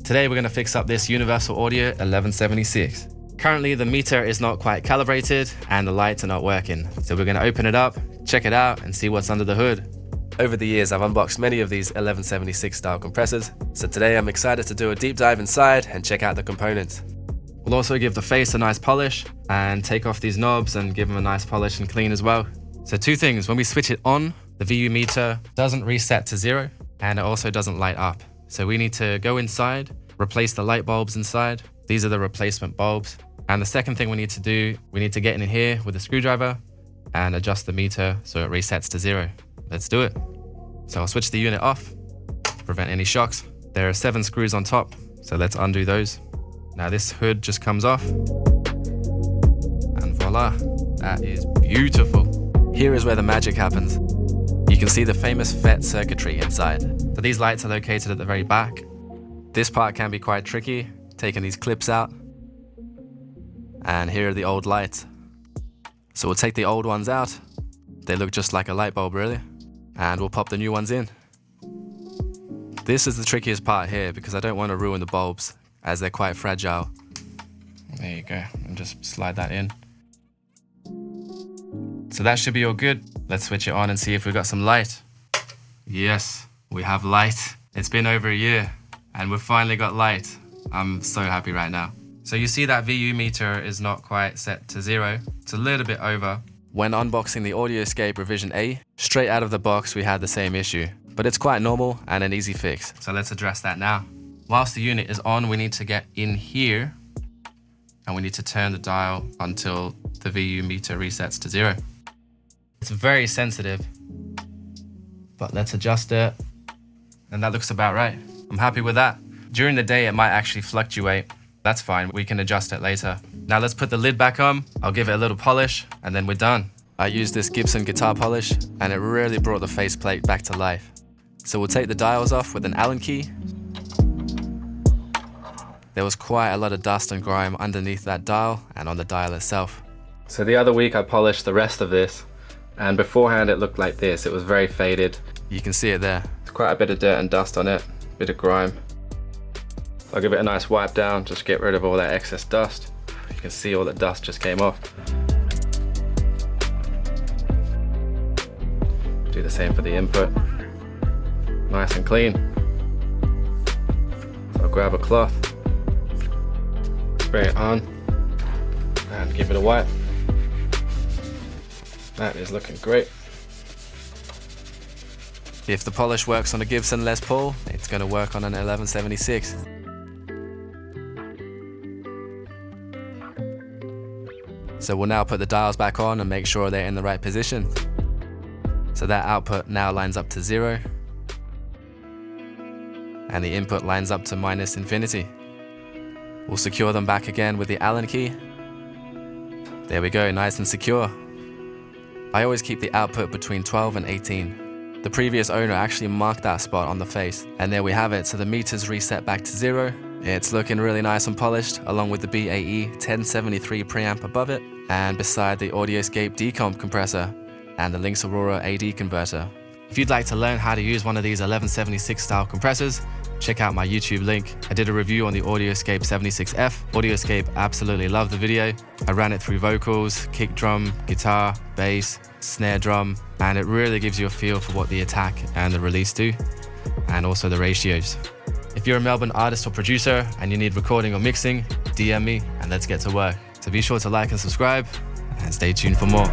Today we're going to fix up this Universal Audio 1176. Currently the meter is not quite calibrated and the lights are not working. So we're going to open it up, check it out and see what's under the hood. Over the years I've unboxed many of these 1176 style compressors. So today I'm excited to do a deep dive inside and check out the components. We'll also give the face a nice polish and take off these knobs and give them a nice polish and clean as well. So two things, when we switch it on, the VU meter doesn't reset to 0 and it also doesn't light up. So we need to go inside, replace the light bulbs inside. These are the replacement bulbs. And the second thing we need to do, we need to get in here with a screwdriver and adjust the meter so it resets to 0. Let's do it. So I'll switch the unit off to prevent any shocks. There are 7 screws on top, so let's undo those. Now this hood just comes off. And voila, that is beautiful. Here is where the magic happens. You can see the famous FET circuitry inside. So these lights are located at the very back. This part can be quite tricky, taking these clips out. And here are the old lights. So we'll take the old ones out. They look just like a light bulb really. And we'll pop the new ones in. This is the trickiest part here because I don't want to ruin the bulbs as they're quite fragile. There you go, and just slide that in. So that should be all good. Let's switch it on and see if we've got some light. Yes, we have light. It's been over a year and we've finally got light. I'm so happy right now. So you see that VU meter is not quite set to 0. It's a little bit over. When unboxing the Audioscape revision A, straight out of the box we had the same issue. But it's quite normal and an easy fix. So let's address that now. Whilst the unit is on, we need to get in here and we need to turn the dial until the VU meter resets to 0. It's very sensitive, but let's adjust it. And that looks about right. I'm happy with that. During the day, it might actually fluctuate. That's fine, we can adjust it later. Now let's put the lid back on. I'll give it a little polish and then we're done. I used this Gibson guitar polish and it really brought the faceplate back to life. So we'll take the dials off with an Allen key. There was quite a lot of dust and grime underneath that dial and on the dial itself. So the other week I polished the rest of this and beforehand it looked like this. It was very faded. You can see it there. There's quite a bit of dirt and dust on it, a bit of grime. I'll give it a nice wipe down, just get rid of all that excess dust. You can see all the dust just came off. Do the same for the input. Nice and clean. So I'll grab a cloth, spray it on, and give it a wipe. That is looking great. If the polish works on a Gibson Les Paul, it's going to work on an 1176. So we'll now put the dials back on and make sure they're in the right position. So that output now lines up to 0. And the input lines up to minus infinity. We'll secure them back again with the Allen key. There we go, nice and secure. I always keep the output between 12 and 18. The previous owner actually marked that spot on the face. And there we have it, so the meter's reset back to 0. It's looking really nice and polished, along with the BAE 1073 preamp above it, and beside the Audioscape decomp compressor and the Lynx Aurora AD converter. If you'd like to learn how to use one of these 1176 style compressors, check out my YouTube link. I did a review on the Audioscape 76F. Audioscape absolutely loved the video. I ran it through vocals, kick drum, guitar, bass, snare drum, and it really gives you a feel for what the attack and the release do, and also the ratios. If you're a Melbourne artist or producer and you need recording or mixing, DM me and let's get to work. So be sure to like and subscribe and stay tuned for more.